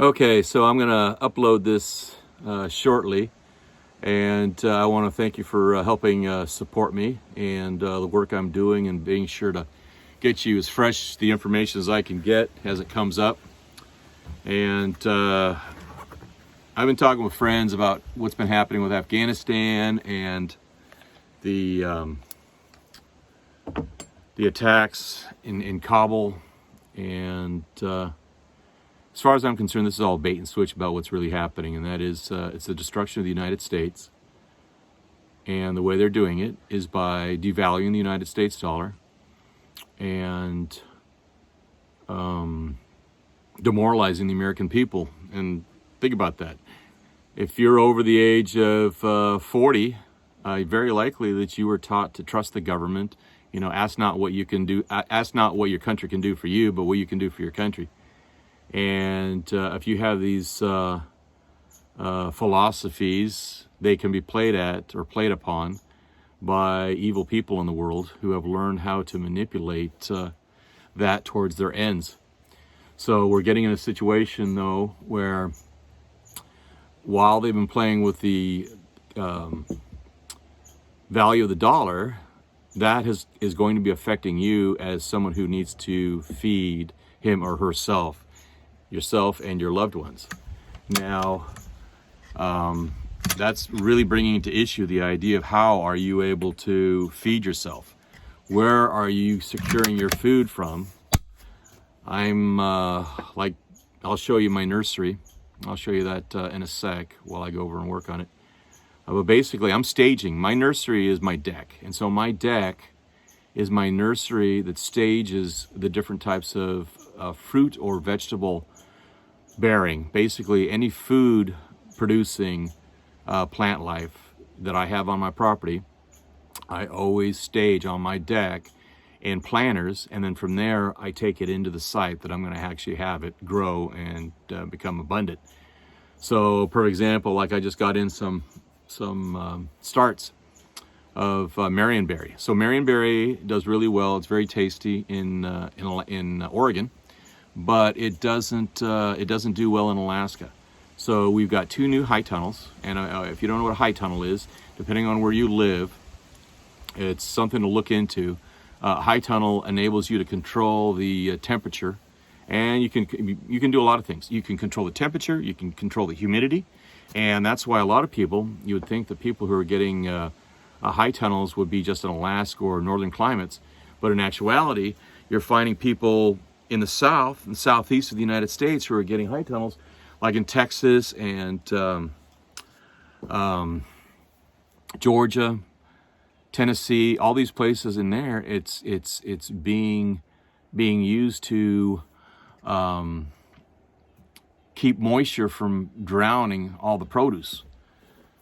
Okay, so I'm going to upload this shortly, and I want to thank you for helping support me and the work I'm doing and being sure to get you as fresh the information as I can get as it comes up. And I've been talking with friends about what's been happening with Afghanistan and the attacks in Kabul, and as far as I'm concerned, this is all bait and switch about what's really happening, and that is it's the destruction of the United States. And the way they're doing it is by devaluing the United States dollar and demoralizing the American people. And think about that. If you're over the age of 40, very likely that you were taught to trust the government. You know, ask not what you can do, ask not what your country can do for you, but what you can do for your country. And if you have these philosophies, they can be played at or played upon by evil people in the world who have learned how to manipulate that towards their ends. So we're getting in a situation, though, where while they've been playing with the value of the dollar, that is going to be affecting you as someone who needs to feed him or herself, yourself and your loved ones. Now, that's really bringing into issue the idea of how are you able to feed yourself? Where are you securing your food from? I'll show you my nursery. I'll show you that in a sec while I go over and work on it. But basically, I'm staging. My nursery is my deck. And so my deck is my nursery that stages the different types of fruit or vegetable bearing. Basically, any food producing plant life that I have on my property, I always stage on my deck in planters. And then from there, I take it into the site that I'm going to actually have it grow and become abundant. So, for example, like I just got in some starts of Marionberry. So Marionberry does really well. It's very tasty in Oregon, but it doesn't do well in Alaska. So we've got 2 new high tunnels, and if you don't know what a high tunnel is, depending on where you live, it's something to look into. High tunnel enables you to control the temperature, and you can do a lot of things. You can control the temperature, you can control the humidity. And that's why a lot of people, you would think that people who are getting high tunnels would be just in Alaska or northern climates. But in actuality, you're finding people in the south and southeast of the United States who are getting high tunnels, like in Texas and Georgia, Tennessee, all these places in there. It's being used to keep moisture from drowning all the produce.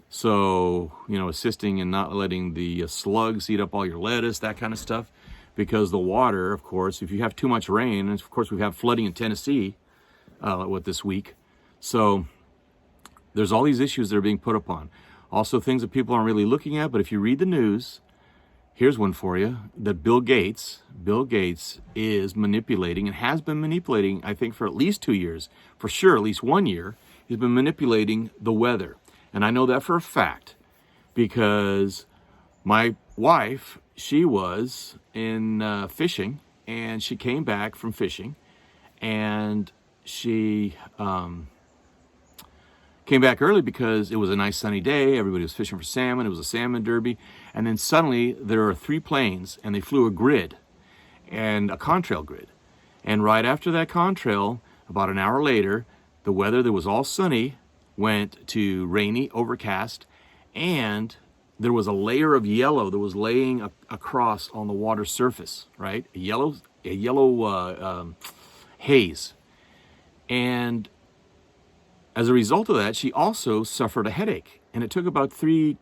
So, you know, assisting in not letting the slugs eat up all your lettuce, that kind of stuff. Because the water, of course, if you have too much rain, and of course we've had flooding in Tennessee this week. So there's all these issues that are being put upon. Also things that people aren't really looking at, but if you read the news, here's one for you, that Bill Gates is manipulating and has been manipulating, I think, for at least 2 years. For sure, at least 1 year, he's been manipulating the weather. And I know that for a fact because my wife, she was in fishing, and she came back from fishing, and she came back early because it was a nice sunny day. Everybody was fishing for salmon. It was a salmon derby. And then suddenly there are 3 planes, and they flew a grid, and a contrail grid. And right after that contrail, about an hour later, the weather that was all sunny went to rainy, overcast, and there was a layer of yellow that was laying across on the water surface, right? A yellow haze. And as a result of that, she also suffered a headache. And it took about three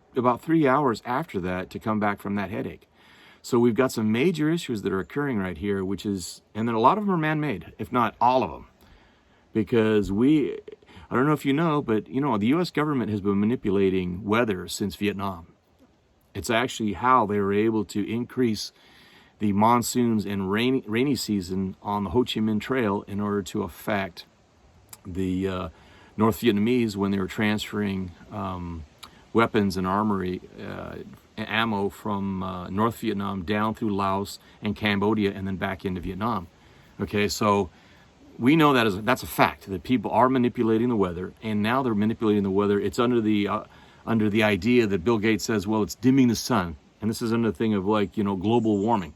hours after that to come back from that headache. So we've got some major issues that are occurring right here, and then a lot of them are man-made, if not all of them. Because I don't know if you know, but you know, the U.S. government has been manipulating weather since Vietnam. It's actually how they were able to increase the monsoons and rainy season on the Ho Chi Minh Trail in order to affect The North Vietnamese, when they were transferring weapons and armory, ammo from North Vietnam down through Laos and Cambodia and then back into Vietnam. Okay, so we know that's a fact, that people are manipulating the weather, and now they're manipulating the weather. It's under the idea that Bill Gates says, well, it's dimming the sun, and this is under the thing of, like, global warming.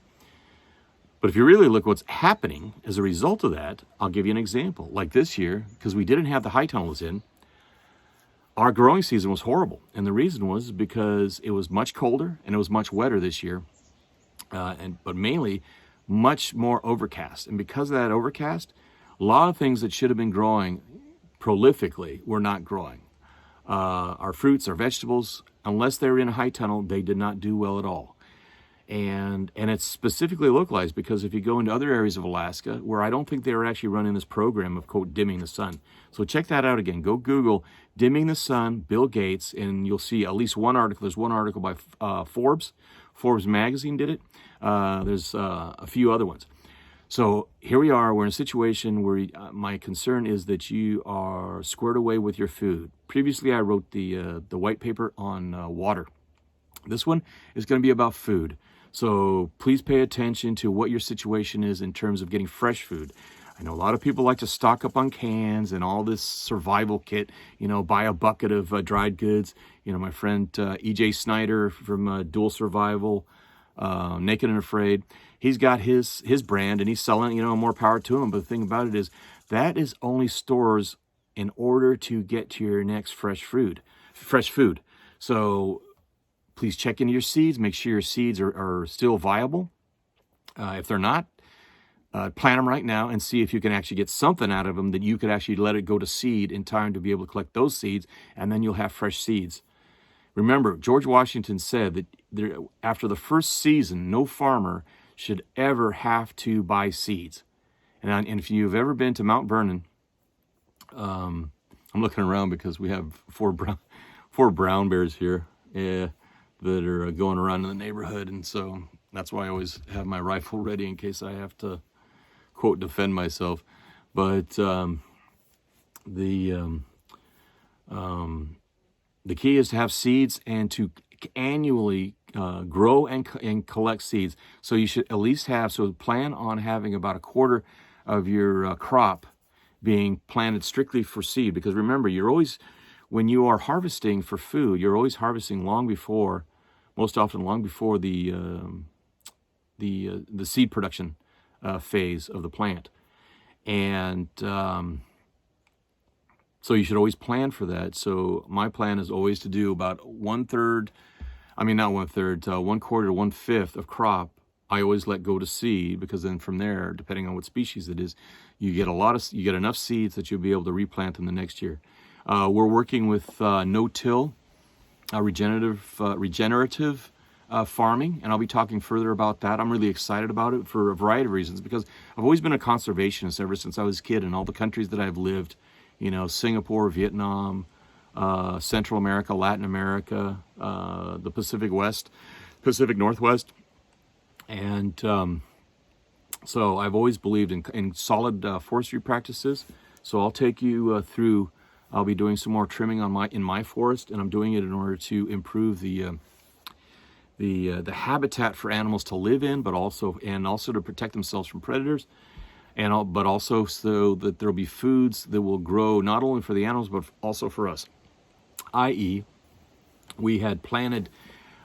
But if you really look what's happening as a result of that, I'll give you an example. Like this year, because we didn't have the high tunnels in, our growing season was horrible. And the reason was because it was much colder and it was much wetter this year, but mainly much more overcast. And because of that overcast, a lot of things that should have been growing prolifically were not growing. Our fruits, our vegetables, unless they were in a high tunnel, they did not do well at all. And it's specifically localized, because if you go into other areas of Alaska where I don't think they were actually running this program of, quote, dimming the sun. So check that out again. Go Google dimming the sun, Bill Gates, and you'll see at least one article. There's one article by Forbes. Forbes magazine did it. There's a few other ones. So here we are. We're in a situation where my concern is that you are squared away with your food. Previously, I wrote the white paper on water. This one is going to be about food. So please pay attention to what your situation is in terms of getting fresh food. I know a lot of people like to stock up on cans and all this survival kit, buy a bucket of dried goods. My friend E.J. Snyder from Dual Survival, Naked and Afraid, he's got his brand and he's selling, more power to him. But the thing about it is that is only stores in order to get to your next fresh food. So please check into your seeds. Make sure your seeds are still viable. If they're not, plant them right now and see if you can actually get something out of them that you could actually let it go to seed in time to be able to collect those seeds, and then you'll have fresh seeds. Remember, George Washington said that after the first season, no farmer should ever have to buy seeds. And if you've ever been to Mount Vernon, I'm looking around because we have four brown bears here. Yeah. That are going around in the neighborhood, and so that's why I always have my rifle ready in case I have to, quote, defend myself. But the key is to have seeds and to annually grow and collect seeds. So you should at least plan on having about a quarter of your crop being planted strictly for seed, because remember, when you are harvesting for food, you're always harvesting most often long before the seed production phase of the plant. And so you should always plan for that. So my plan is always to do about 1/3, one quarter to 1/5 of crop. I always let go to seed, because then from there, depending on what species it is, you get enough seeds that you'll be able to replant in the next year. We're working with no-till, regenerative farming, and I'll be talking further about that. I'm really excited about it for a variety of reasons, because I've always been a conservationist ever since I was a kid in all the countries that I've lived, Singapore, Vietnam, Central America, Latin America, the Pacific Northwest. And so I've always believed in solid forestry practices. So I'll take you through. I'll be doing some more trimming in my forest, and I'm doing it in order to improve the habitat for animals to live in, but also to protect themselves from predators, but also so that there'll be foods that will grow not only for the animals but also for us. I.e., we had planted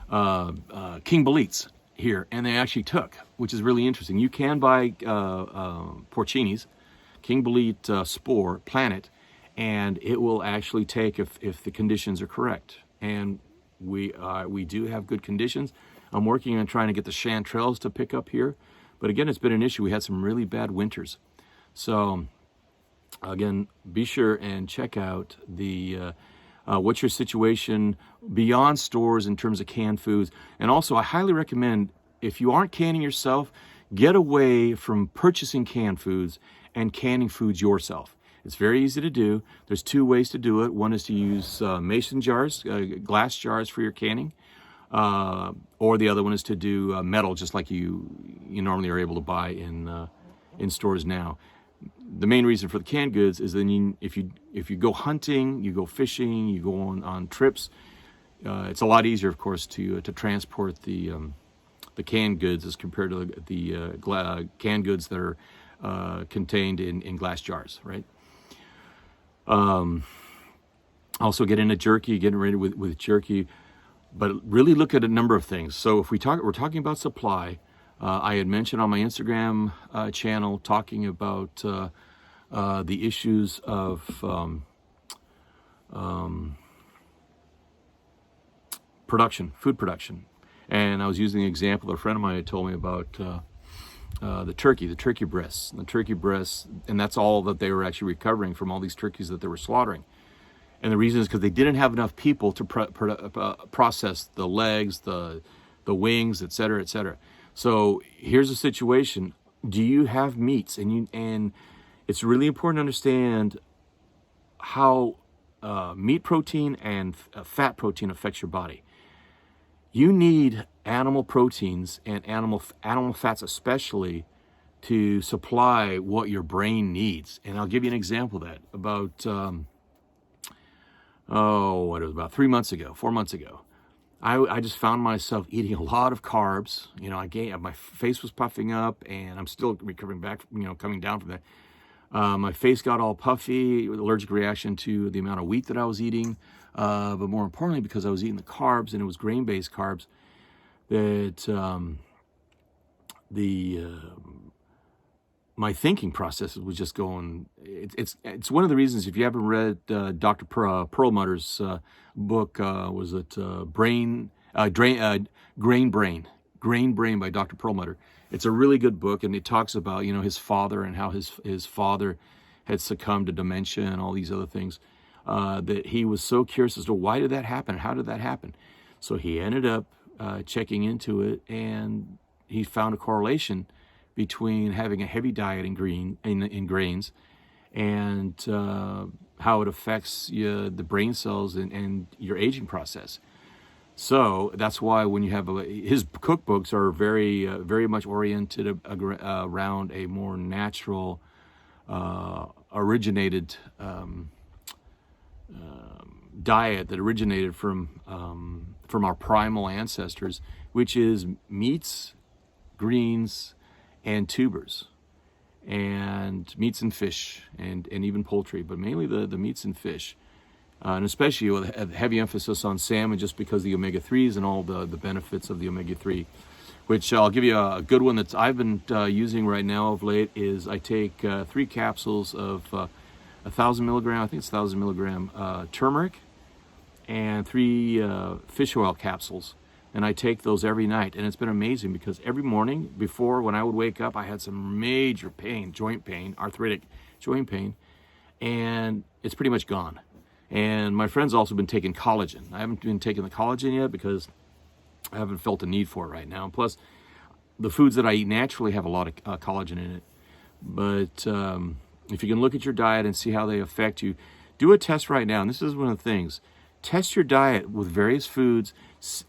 king boletes here, and they actually took, which is really interesting. You can buy porcinis, king bolete spore, plant it, and it will actually take if the conditions are correct. And we do have good conditions. I'm working on trying to get the chanterelles to pick up here, but again, it's been an issue. We had some really bad winters. So again, be sure and check out what's your situation beyond stores in terms of canned foods. And also, I highly recommend, if you aren't canning yourself, get away from purchasing canned foods and canning foods yourself. It's very easy to do. There's two ways to do it. One is to use mason jars, glass jars for your canning, or the other one is to do metal, just like you normally are able to buy in stores now. the main reason for the canned goods is then if you go hunting, you go fishing, you go on trips, it's a lot easier, of course, to transport the canned goods as compared to the canned goods that are contained in glass jars, right? Also get into jerky, getting ready with jerky, but really look at a number of things. So if we're talking about supply, I had mentioned on my Instagram channel talking about the issues of food production. And I was using the example that a friend of mine had told me about the turkey breasts. And that's all that they were actually recovering from all these turkeys that they were slaughtering. And the reason is because they didn't have enough people to process the legs, the wings, et cetera, et cetera. So here's the situation. Do you have meats? And it's really important to understand how meat protein and fat protein affects your body. You need animal proteins and animal fats especially to supply what your brain needs. And I'll give you an example of that. About, about 4 months ago, I just found myself eating a lot of carbs. You know, my face was puffing up, and I'm still recovering back, coming down from that. My face got all puffy, with allergic reaction to the amount of wheat that I was eating. But more importantly, because I was eating the carbs, and it was grain-based carbs, that my thinking process was just going. It's one of the reasons, if you haven't read Dr. Perlmutter's book, Grain Brain by Dr. Perlmutter. It's a really good book, and it talks about his father and how his father had succumbed to dementia and all these other things. That he was so curious as to why did that happen? How did that happen? So he ended up checking into it, and he found a correlation between having a heavy diet in grains and how it affects the brain cells and your aging process. So that's why when you have his cookbooks are very very much oriented around a more natural originated diet that originated from our primal ancestors, which is meats, greens, and tubers, and meats and fish, and even poultry, but mainly the meats and fish, and especially with a heavy emphasis on salmon, just because the omega-3s and all the benefits of the omega-3. Which I'll give you a good one that I've been using right now of late. Is I take 3 capsules of 1,000 milligram, I think it's 1,000 milligram turmeric, and 3 fish oil capsules. And I take those every night, and it's been amazing because every morning before, when I would wake up, I had some major pain, joint pain, arthritic joint pain, and it's pretty much gone. And my friend's also been taking collagen. I haven't been taking the collagen yet because I haven't felt a need for it right now. And plus, the foods that I eat naturally have a lot of collagen in it. But if you can look at your diet and see how they affect you, do a test right now. And this is one of the things. Test your diet with various foods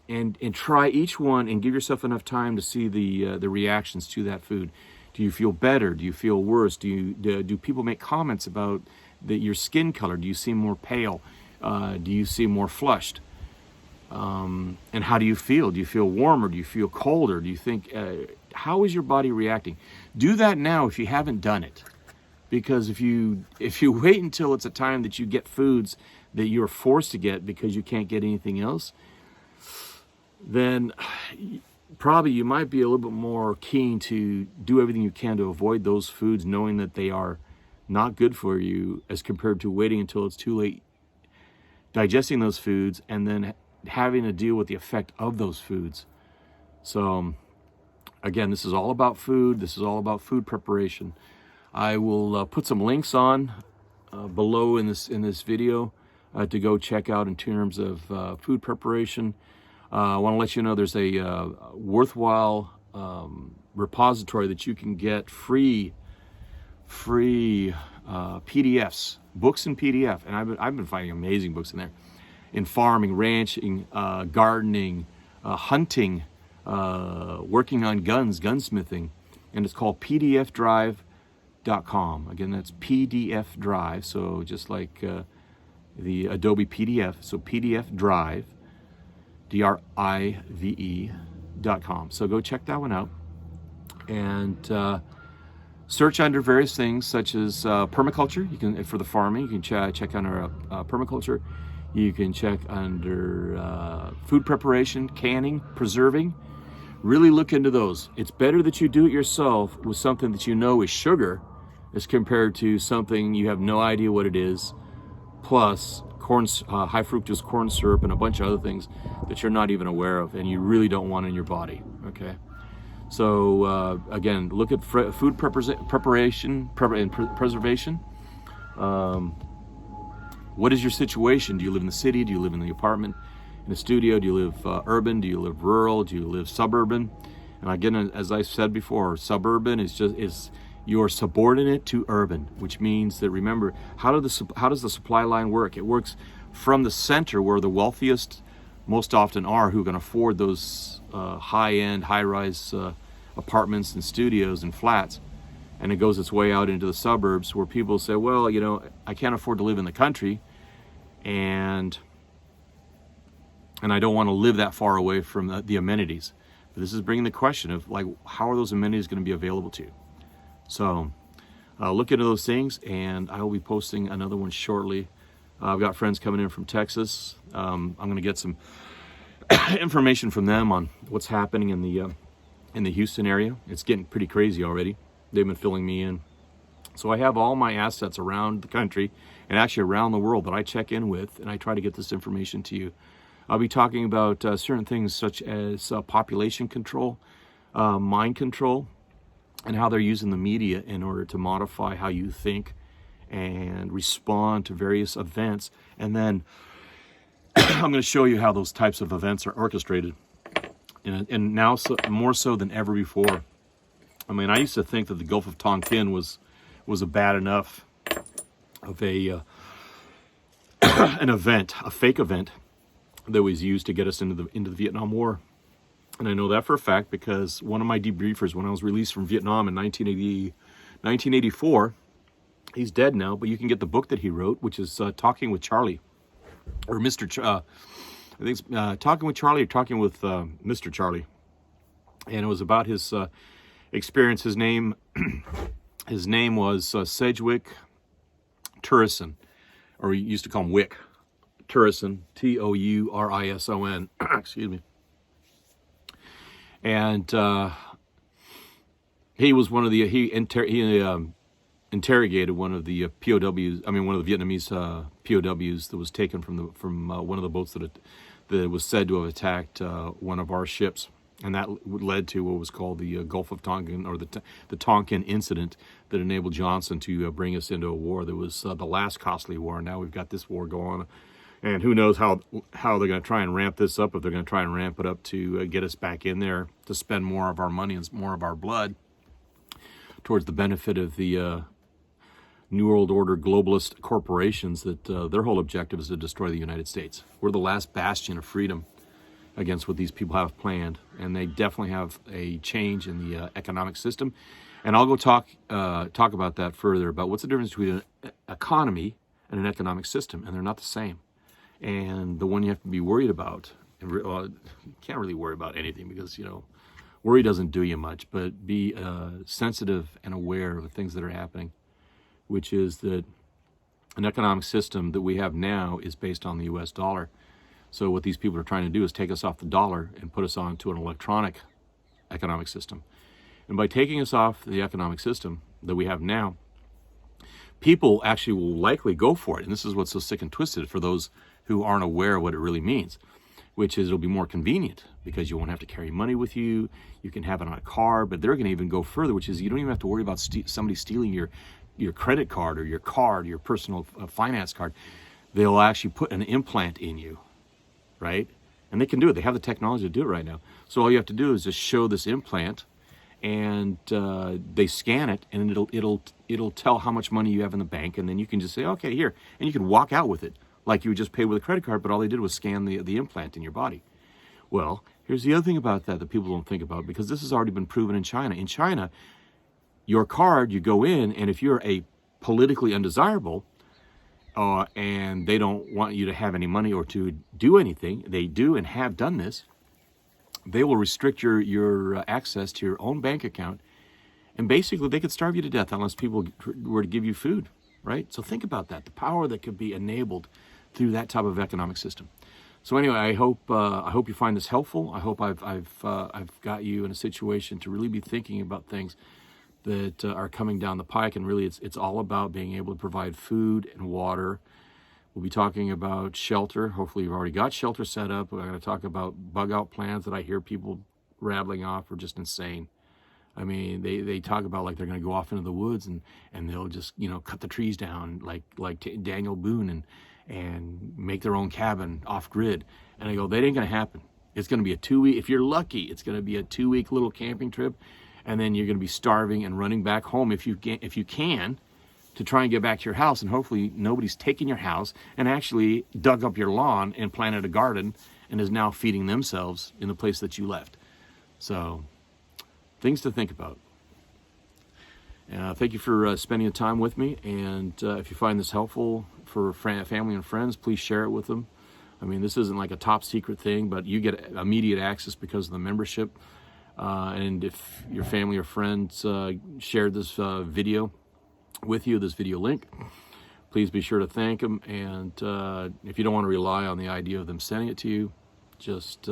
and try each one and give yourself enough time to see the reactions to that food. Do you feel better? Do you feel worse? Do people make comments about your skin color? Do you seem more pale? Do you seem more flushed? And how do you feel? Do you feel warmer? Do you feel colder? Do you think, how is your body reacting? Do that now if you haven't done it. Because if you wait until it's a time that you get foods that you're forced to get because you can't get anything else, then probably you might be a little bit more keen to do everything you can to avoid those foods, knowing that they are not good for you, as compared to waiting until it's too late, digesting those foods, and then having to deal with the effect of those foods. So again, this is all about food. This is all about food preparation. I will put some links on below in this video to go check out in terms of food preparation. I want to let you know there's a worthwhile repository that you can get free PDFs, books in PDF, and I've been finding amazing books in there, in farming, ranching, gardening, hunting, working on guns, gunsmithing, and it's called PDF Drive pdfdrive.com. Again, that's PDF drive, so just like the Adobe PDF, so PDF drive, DRIVE.com. So go check that one out. And search under various things such as permaculture. You can, for the farming, you can check under permaculture. You can check under food preparation, canning, preserving. Really look into those. It's better that you do it yourself with something that you know is sugar as compared to something you have no idea what it is, plus high fructose corn syrup and a bunch of other things that you're not even aware of and you really don't want in your body, okay? So again, look at food preparation and preservation. What is your situation? Do you live in the city? Do you live in the apartment, in the studio? Do you live urban? Do you live rural? Do you live suburban? And again, as I said before, suburban is your subordinate to urban, which means that, remember, how does the supply line work? It works from the center, where the wealthiest most often are, who can afford those high-end, high-rise apartments and studios and flats, and it goes its way out into the suburbs, where people say, well, you know, I can't afford to live in the country, and I don't want to live that far away from the amenities. But this is bringing the question of, like, how are those amenities going to be available to you? So look into those things, and I will be posting another one shortly. I've got friends coming in from Texas. I'm going to get some information from them on what's happening in the Houston area. It's getting pretty crazy already. They've been filling me in. So I have all my assets around the country and actually around the world that I check in with, and I try to get this information to you. I'll be talking about certain things such as population control, mind control, and how they're using the media in order to modify how you think and respond to various events. And then I'm going to show you how those types of events are orchestrated, and now more so than ever before. I mean, I used to think that the Gulf of Tonkin was a bad enough of an event, a fake event that was used to get us into the Vietnam War. And I know that for a fact because one of my debriefers, when I was released from Vietnam in 1984, he's dead now, but you can get the book that he wrote, which is Talking with Charlie, or I think it's Talking with Charlie or Talking with Mr. Charlie. And it was about his experience. His name was Sedgwick Turrison, or we used to call him Wick Turrison, Tourison. Excuse me. And he was one of the interrogated one of the POWs. I mean, one of the Vietnamese POWs that was taken from one of the boats that was said to have attacked one of our ships, and that led to what was called the Gulf of Tonkin, or the Tonkin incident that enabled Johnson to bring us into a war that was the last costly war. Now we've got this war going on. And who knows how they're going to try and ramp this up, if they're going to try and ramp it up to get us back in there to spend more of our money and more of our blood towards the benefit of the New World Order globalist corporations that their whole objective is to destroy the United States. We're the last bastion of freedom against what these people have planned, and they definitely have a change in the economic system. And I'll go talk about that further, about what's the difference between an economy and an economic system, and they're not the same. And the one you have to be worried about, you can't really worry about anything because, you know, worry doesn't do you much, but be sensitive and aware of the things that are happening, which is that an economic system that we have now is based on the US dollar. So what these people are trying to do is take us off the dollar and put us onto an electronic economic system. And by taking us off the economic system that we have now, people actually will likely go for it. And this is what's so sick and twisted for those who aren't aware of what it really means, which is it'll be more convenient because you won't have to carry money with you. You can have it on a card, but they're going to even go further, which is you don't even have to worry about somebody stealing your credit card or your card, your personal finance card. They'll actually put an implant in you, right? And they can do it. They have the technology to do it right now. So all you have to do is just show this implant, and they scan it, and it'll tell how much money you have in the bank, and then you can just say, okay, here, and you can walk out with it like you would just pay with a credit card, but all they did was scan the implant in your body. Well, here's the other thing about that people don't think about, because this has already been proven in China. In China, your card, you go in, and if you're a politically undesirable, and they don't want you to have any money or to do anything, they do and have done this, they will restrict your access to your own bank account, and basically they could starve you to death unless people were to give you food, right? So think about that, the power that could be enabled through that type of economic system. So anyway, I hope you find this helpful. I hope I've got you in a situation to really be thinking about things that are coming down the pike, and really it's all about being able to provide food and water. We'll be talking about shelter. Hopefully you've already got shelter set up. We're going to talk about bug out plans that I hear people rattling off are just insane. I mean, they talk about like they're going to go off into the woods and they'll just, cut the trees down like Daniel Boone and make their own cabin off grid. And I go, that ain't going to happen. It's going to be a 2-week, if you're lucky, it's going to be a 2-week little camping trip. And then you're going to be starving and running back home if you can to try and get back to your house. And hopefully nobody's taken your house and actually dug up your lawn and planted a garden and is now feeding themselves in the place that you left. So things to think about. Thank you for spending the time with me. And if you find this helpful for family and friends, please share it with them. I mean, this isn't like a top secret thing, but you get immediate access because of the membership. And if your family or friends shared this video with you, this video link, please be sure to thank them. And if you don't want to rely on the idea of them sending it to you, just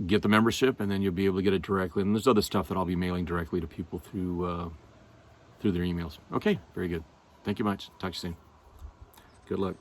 get the membership, and then you'll be able to get it directly. And there's other stuff that I'll be mailing directly to people through their emails. Okay, very good. Thank you much. Talk to you soon. Good luck.